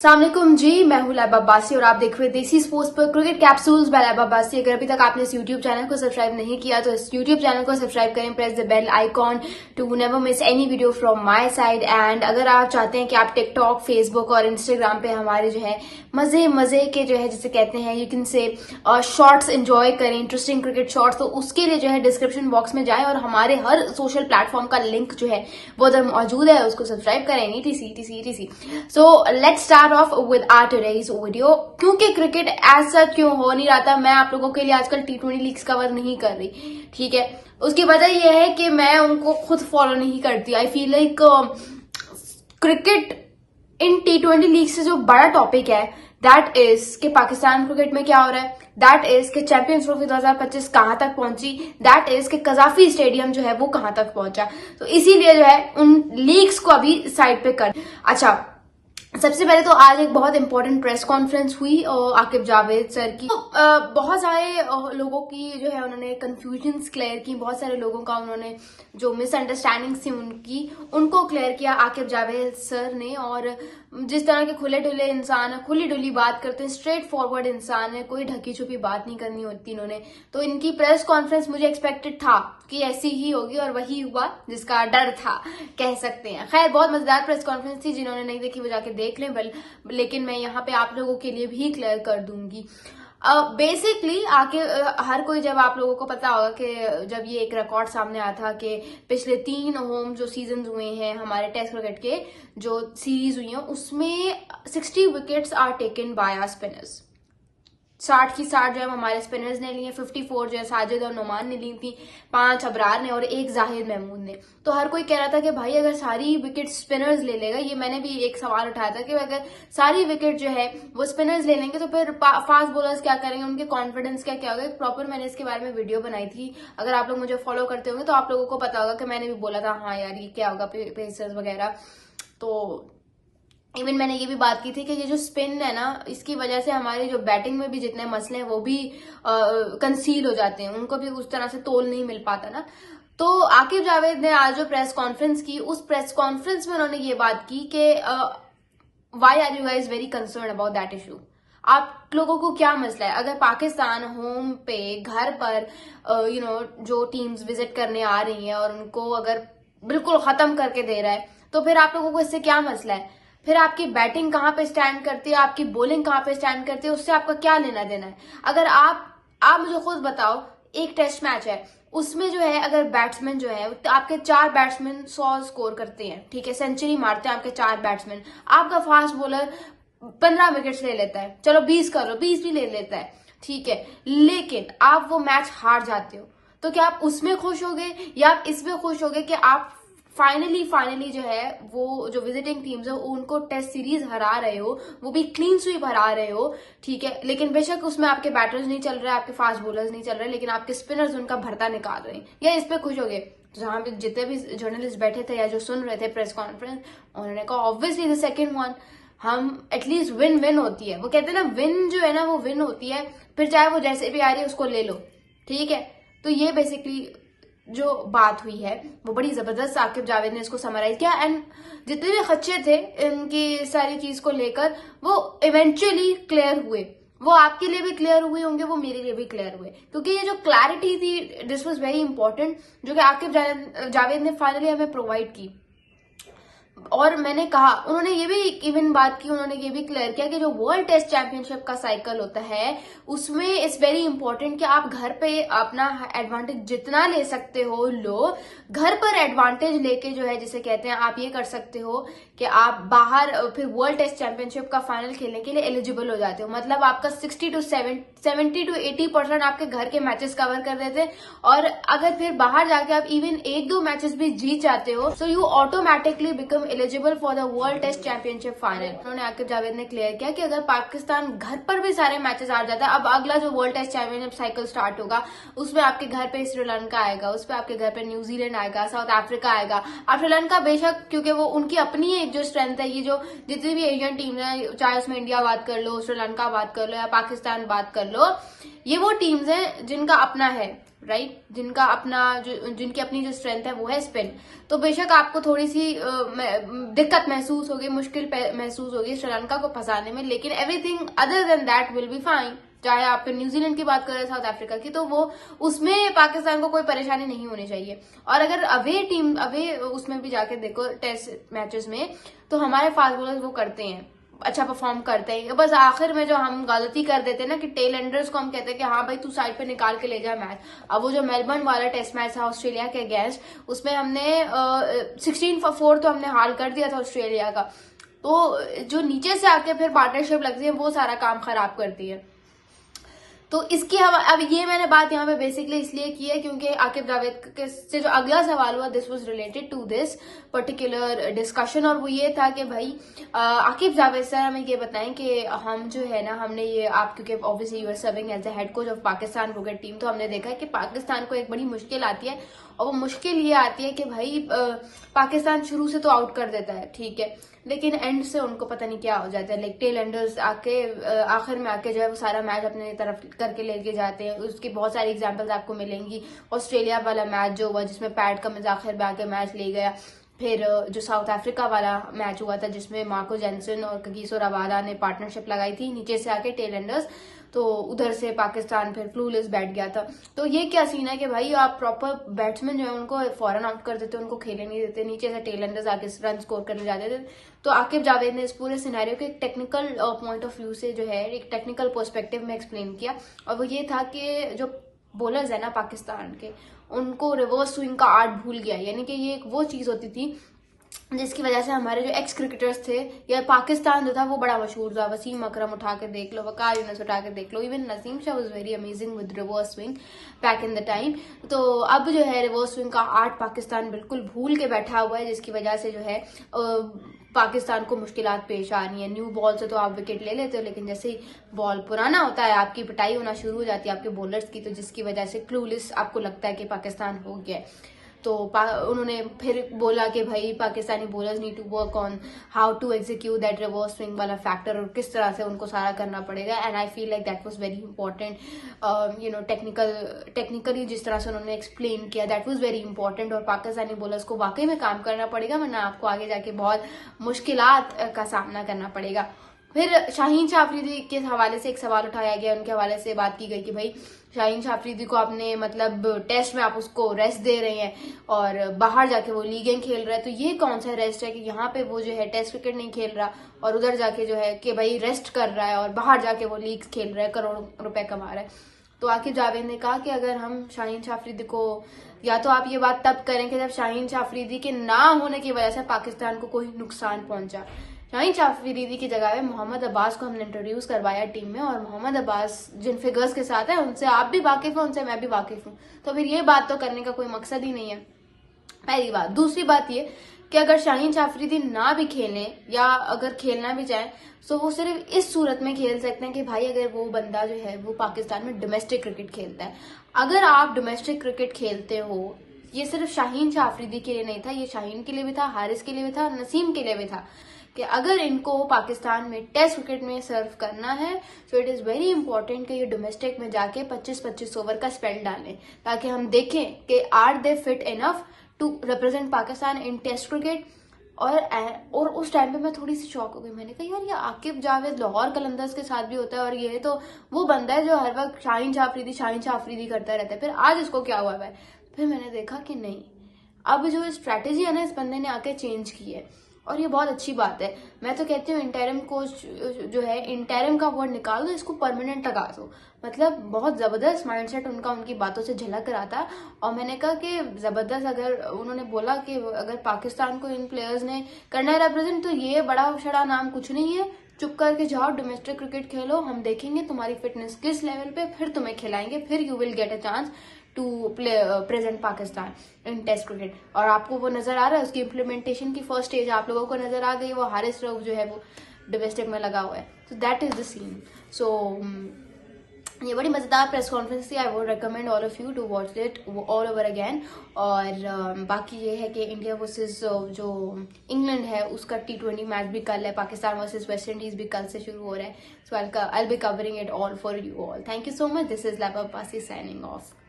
अस्सलामुअलैकुम जी, मैं हूं लैब अब्बासी और आप देख रहे हैं देसी स्पोर्ट्स पर cricket capsules by lab Abbasi. अगर अभी तक आपने इस यूट्यूब चैनल को सब्सक्राइब नहीं किया तो इस यूट्यूब चैनल को सब्सक्राइब करें, press the bell icon to never miss any video from my side. And अगर आप चाहते हैं कि आप टिकटॉक, फेसबुक और इंस्टाग्राम पे हमारे जो है मजे के जो है जिसे कहते हैं you can say shorts enjoy करें, इंटरेस्टिंग क्रिकेट शॉर्ट्स, तो उसके लिए जो है डिस्क्रिप्शन बॉक्स में जाएं और हमारे हर सोशल प्लेटफॉर्म का लिंक जो है वो उधर मौजूद है, उसको सब्सक्राइब करें। TC. So let's start off with our today's video. क्योंकि क्रिकेट एज सच क्यों हो नहीं रहा था, मैं आप लोगों के लिए आजकल T20 लीग्स कवर नहीं कर रही, ठीक है। उसकी वजह यह है कि मैं उनको खुद फॉलो नहीं करती। आई feel like cricket in T20 league से जो बड़ा टॉपिक है दैट इज कि पाकिस्तान क्रिकेट में क्या हो रहा है, दैट इज कि चैंपियंस ट्रॉफी 2025 कहां तक पहुंची, दैट इज कि कजाफी स्टेडियम जो है वो कहां तक पहुंचा। तो इसीलिए जो है उन लीग्स को अभी साइड पे कर। अच्छा, सबसे पहले तो आज एक बहुत इंपॉर्टेंट प्रेस कॉन्फ्रेंस हुई आकिब जावेद सर की। बहुत सारे लोगों की जो है उन्होंने कंफ्यूजन्स क्लियर की, बहुत सारे लोगों का उन्होंने जो मिसअंडरस्टैंडिंग्स थी उनको क्लियर किया आकिब जावेद सर ने। और जिस तरह के खुले डुले इंसान है, खुली डुली बात करते हैं, स्ट्रेट फॉरवर्ड इंसान है, कोई ढकी छुपी बात नहीं करनी होती इन्होंने। तो इनकी प्रेस कॉन्फ्रेंस मुझे एक्सपेक्टेड था कि ऐसी ही होगी और वही हुआ जिसका डर था, कह सकते हैं। खैर, बहुत मजेदार प्रेस कॉन्फ्रेंस थी, जिन्होंने नहीं देखी वो जाके देख लें, लेकिन मैं यहाँ पे आप लोगों के लिए भी क्लियर कर दूंगी। बेसिकली आके हर कोई, जब आप लोगों को पता होगा कि जब ये एक रिकॉर्ड सामने आया था कि पिछले 3 होम जो सीजन हुए हैं हमारे टेस्ट क्रिकेट के, जो सीरीज हुई हैं उसमें 60 wickets are taken by our spinners. 60 की 60 जो है हमारे स्पिनर्स ने ली है, 54 जो है साजिद और नुमान ने ली थी, 5 अबरार ने और 1 जाहिद महमूद ने। तो हर कोई कह रहा था कि भाई अगर सारी विकेट स्पिनर्स ले लेगा, ये मैंने भी एक सवाल उठाया था कि अगर सारी विकेट जो है वो स्पिनर्स ले लेंगे तो फिर फास्ट बॉलर्स क्या करेंगे, उनके कॉन्फिडेंस क्या होगा। प्रॉपर मैंने इसके बारे में वीडियो बनाई थी, अगर आप लोग मुझे फॉलो करते होंगे तो आप लोगों को पता होगा कि मैंने भी बोला था हाँ यार ये क्या होगा पेसर्स वगैरह। तो इवन मैंने ये भी बात की थी कि ये जो स्पिन है ना, इसकी वजह से हमारे जो बैटिंग में भी जितने मसले हैं वो भी कंसील हो जाते हैं, उनको भी उस तरह से तोल नहीं मिल पाता ना। तो आकिब जावेद ने आज जो प्रेस कॉन्फ्रेंस की, उस प्रेस कॉन्फ्रेंस में उन्होंने ये बात की कि why are you guys very concern about that issue. आप लोगों को क्या मसला है अगर पाकिस्तान होम पे घर पर जो टीम्स विजिट करने आ रही हैं और उनको अगर बिल्कुल खत्म करके दे रहा है, तो फिर आप लोगों को इससे क्या मसला है? फिर आपकी बैटिंग कहां पे स्टैंड करती है, आपकी बॉलिंग कहां पे स्टैंड करती है, उससे आपका क्या लेना देना है? अगर आप मुझे खुद बताओ, एक टेस्ट मैच है उसमें जो है अगर बैट्समैन जो है आपके 4 बैट्समैन 100 स्कोर करते हैं, ठीक है, सेंचुरी मारते हैं आपके 4 बैट्समैन, आपका फास्ट बॉलर 15 विकेट्स ले लेता है, चलो 20 करो, 20 भी ले लेता है, ठीक है, लेकिन आप वो मैच हार जाते हो, तो क्या आप उसमें खुश होगे या आप इसमें खुश होगे कि आप फाइनली जो है वो जो विजिटिंग टीम्स है उनको टेस्ट सीरीज हरा रहे हो, वो भी क्लीन स्वीप हरा रहे हो, ठीक है, लेकिन बेशक उसमें आपके बैटर्स नहीं चल रहे, आपके फास्ट बॉलर्स नहीं चल रहे, लेकिन आपके स्पिनर्स उनका भरता निकाल रहे हैं, या इस पे खुश हो गए? तो जहां पे जितने भी जर्नलिस्ट बैठे थे या जो सुन रहे थे प्रेस कॉन्फ्रेंस, उन्होंने कहा ऑब्वियसली द सेकेंड वन, हम एटलीस्ट विन होती है, वो कहते हैं ना विन जो है ना वो विन होती है, फिर चाहे वो जैसे भी आ रही है उसको ले लो, ठीक है। तो ये बेसिकली जो बात हुई है वो बड़ी जबरदस्त आकिब जावेद ने इसको समराइज किया। एंड जितने भी खदशे थे इनकी सारी चीज को लेकर वो इवेंचुअली क्लियर हुए, वो आपके लिए भी क्लियर हुए होंगे, वो मेरे लिए भी क्लियर हुए, क्योंकि ये जो क्लैरिटी थी दिस वाज वेरी इंपॉर्टेंट, जो कि आकिब जावेद ने फाइनली हमें प्रोवाइड की। और मैंने कहा, उन्होंने ये भी इवन बात की, उन्होंने ये भी क्लियर किया कि जो वर्ल्ड टेस्ट चैंपियनशिप का साइकिल होता है उसमें इट्स वेरी इंपॉर्टेंट कि आप घर पे अपना एडवांटेज जितना ले सकते हो लो, घर पर एडवांटेज लेके जो है जिसे कहते हैं आप ये कर सकते हो कि आप बाहर फिर वर्ल्ड टेस्ट चैंपियनशिप का फाइनल खेलने के लिए एलिजिबल हो जाते हो। मतलब आपका 70 to 80% आपके घर के मैचेस कवर कर देते हैं, और अगर फिर बाहर जाके आप इवन 1-2 मैचेस भी जीत जाते हो, so you automatically become eligible for the world test championship final. उन्होंने आकिब जावेद ने क्लियर किया कि अगर पाकिस्तान घर पर भी सारे मैचेस हार जाता है, अब अगला जो world test championship cycle start होगा उसमें आपके घर पे श्रीलंका आएगा, उस पर आपके घर पे न्यूजीलैंड आएगा, साउथ अफ्रीका आएगा। अब श्रीलंका बेशक, क्योंकि वो उनकी अपनी एक जो स्ट्रेंथ है, ये जो जितनी भी एशियन टीम है, चाहे उसमें इंडिया बात कर लो, श्रीलंका बात कर लो या पाकिस्तान बात कर लो, ये वो टीम्स हैं जिनका अपना है, राइट, जिनकी अपनी जो स्ट्रेंथ है वो है स्पिन। तो बेशक आपको थोड़ी सी दिक्कत महसूस होगी, मुश्किल महसूस होगी श्रीलंका को फंसाने में, लेकिन everything other than that will be fine. चाहे आप न्यूजीलैंड की बात करें, साउथ अफ्रीका की, तो वो उसमें पाकिस्तान को कोई परेशानी नहीं होनी चाहिए। और अगर अवे उसमें भी जाके देखो टेस्ट मैचेस में, तो हमारे फास्ट बॉलर्स वो करते हैं, अच्छा परफॉर्म करते हैं। बस आखिर में जो हम गलती कर देते हैं ना कि टेल एंडर्स को हम कहते हैं कि हाँ भाई तू साइड पे निकाल के ले जा मैच। अब वो जो मेलबर्न वाला टेस्ट मैच था ऑस्ट्रेलिया के अगेंस्ट, उसमें हमने 16-4 तो हमने हाल कर दिया था ऑस्ट्रेलिया का। तो जो नीचे से आके फिर पार्टनरशिप लगती है वो सारा काम खराब करती है। तो इसकी अब ये मैंने बात यहाँ पे बेसिकली इसलिए की है क्योंकि आकिब जावेद से जो अगला सवाल हुआ, this was related to this particular discussion, और वो ये था कि भाई आकिब जावेद सर हमें ये बताएं कि हम जो है ना, हमने ये आप क्योंकि obviously you are serving as the head coach of Pakistan cricket team, तो हमने देखा है कि पाकिस्तान को एक बड़ी मुश्किल आती है, और वो मुश्किल ये आती है कि भाई पाकिस्तान शुरू से तो आउट कर देता है, ठीक है, लेकिन एंड से उनको पता नहीं क्या हो जाता है, लाइक टेल एंडर्स आके आखिर में आके जो है वो सारा मैच अपने तरफ करके लेके जाते हैं। उसकी बहुत सारी एग्जांपल्स आपको मिलेंगी। ऑस्ट्रेलिया वाला मैच जो हुआ जिसमें पैट कमिंस आखिर में आके मैच ले गया, फिर जो साउथ अफ्रीका वाला मैच हुआ था जिसमें मार्को जेनसन और कगिसो रबादा ने पार्टनरशिप लगाई थी नीचे से आके टेल एंडर्स, तो उधर से पाकिस्तान फिर फ्लूलेस बैठ गया था। तो ये क्या सीन है कि भाई आप प्रॉपर बैट्समैन जो है उनको फौरन आउट कर देते, उनको खेलने नहीं देते, नीचे से टेल एंडर्स आके रन स्कोर करने जाते थे। तो आकिब जावेद ने इस पूरे सिनेरियो को एक टेक्निकल पॉइंट ऑफ व्यू से जो है एक टेक्निकल पर्सपेक्टिव में एक्सप्लेन किया, और वो ये था कि जो बॉलर्स है ना पाकिस्तान के, उनको रिवर्स स्विंग का आर्ट भूल गया। यानी कि ये वो चीज होती थी जिसकी वजह से हमारे जो एक्स क्रिकेटर्स थे, या पाकिस्तान जो था वो बड़ा मशहूर था। वसीम अकरम उठा के देख लो, वकार यूनुस उठा के देख लो, even Naseem Shah was very amazing with reverse swing back in the time. तो अब जो है रिवर्स स्विंग का आर्ट पाकिस्तान बिल्कुल भूल के बैठा हुआ है, जिसकी वजह से जो है पाकिस्तान को मुश्किलात पेश आ रही है। न्यू बॉल से तो आप विकेट ले लेते हो, लेकिन जैसे ही बॉल पुराना होता है आपकी पिटाई होना शुरू हो जाती है आपके बॉलर्स की, तो जिसकी वजह से क्लूलेस आपको लगता है कि पाकिस्तान हो गया है। तो उन्होंने फिर बोला कि भाई Pakistani bowlers need to work on how to execute that reverse swing वाला फैक्टर, और किस तरह से उनको सारा करना पड़ेगा। And I feel like that was very important, you know technically जिस तरह से उन्होंने एक्सप्लेन किया दैट वाज वेरी इंपॉर्टेंट। और पाकिस्तानी बॉलर्स को वाकई में काम करना पड़ेगा, वरना आपको आगे जाके बहुत मुश्किलात का सामना करना पड़ेगा। फिर शाहीन शाह अफरीदी के हवाले से एक सवाल उठाया गया, उनके हवाले से बात की गई कि भाई शाहीन शाह अफरीदी को आपने मतलब टेस्ट में आप उसको रेस्ट दे रहे हैं और बाहर जाके वो लीगें खेल रहा है, तो ये कौन सा रेस्ट है कि यहाँ पे वो जो है टेस्ट क्रिकेट नहीं खेल रहा और उधर जाके जो है कि भाई रेस्ट कर रहा है और बाहर जाके वो लीग खेल रहा है, करोड़ों रुपए कमा रहा है। तो आकिब जावेद ने कहा कि अगर हम शाहीन शाह अफरीदी को, या तो आप ये बात तब करें कि जब शाहीन शाह अफरीदी के ना होने की वजह से पाकिस्तान को कोई नुकसान पहुंचा। शाहीन शाह अफरीदी की जगह पे मोहम्मद अब्बास को हमने इंट्रोड्यूस करवाया टीम में, और मोहम्मद अब्बास जिन फिगर्स के साथ है उनसे आप भी वाकिफ हैं, उनसे मैं भी वाकिफ हूँ, तो फिर ये बात तो करने का कोई मकसद ही नहीं है, पहली बात। दूसरी बात ये कि अगर शाहीन शाह अफरीदी ना भी खेलें या अगर खेलना भी चाहे तो वो सिर्फ इस सूरत में खेल सकते हैं कि भाई अगर वो बंदा जो है वो पाकिस्तान में डोमेस्टिक क्रिकेट खेलता है। अगर आप डोमेस्टिक क्रिकेट खेलते हो, ये सिर्फ शाहीन शाह अफरीदी के लिए नहीं था, ये शाहीन के लिए भी था, हारिस के लिए भी था, नसीम के लिए भी था, कि अगर इनको पाकिस्तान में टेस्ट क्रिकेट में सर्व करना है तो इट इज वेरी इंपॉर्टेंट कि ये डोमेस्टिक में जाके 25-25 ओवर का स्पेल डालें, ताकि हम देखें कि are they fit enough to represent Pakistan in test cricket. और उस टाइम पे मैं थोड़ी सी शॉक हो गई, मैंने कहा यार ये आकिब जावेद लाहौर कलंदर्स के साथ भी होता है और ये तो वो बंदा है जो हर वक्त शाहीन शाह अफरीदी करता रहता है, फिर आज इसको क्या हुआ है। फिर मैंने देखा कि नहीं, अब जो स्ट्रैटेजी है ना इस बंदे ने आके चेंज की है, और ये बहुत अच्छी बात है। मैं तो कहती हूँ इंटरिम कोच जो है, इंटरिम का वर्ड निकाल दो, इसको परमानेंट लगा दो। मतलब बहुत जबरदस्त माइंडसेट उनका उनकी बातों से झलक रहा था, और मैंने कहा कि जबरदस्त। अगर उन्होंने बोला कि अगर पाकिस्तान को इन प्लेयर्स ने करना है रिप्रेजेंट, तो ये बड़ा शड़ा नाम कुछ नहीं है, चुप करके जाओ डोमेस्टिक क्रिकेट खेलो, हम देखेंगे तुम्हारी फिटनेस किस लेवल पे, फिर तुम्हें खिलाएंगे, फिर you will get a chance to play present Pakistan in test cricket. और आपको वो नजर आ रहा है, उसकी इम्प्लीमेंटेशन की फर्स्ट स्टेज आप लोगों को नजर आ गई, वो हारिस रऊफ जो है वो डोमेस्टिक में लगा हुआ है। So that is the scene. So ये बड़ी मजेदार प्रेस कॉन्फ्रेंस थी। I would recommend all of you to watch it all over again. और बाकी ये है कि इंडिया वर्सेस जो इंग्लैंड है उसका T20 मैच भी कल है, पाकिस्तान वर्सेस वेस्ट इंडीज भी कल से शुरू हो रहा है। So I will be covering it all for you all. Thank you so much. This is लैब अब्बासी साइनिंग ऑफ।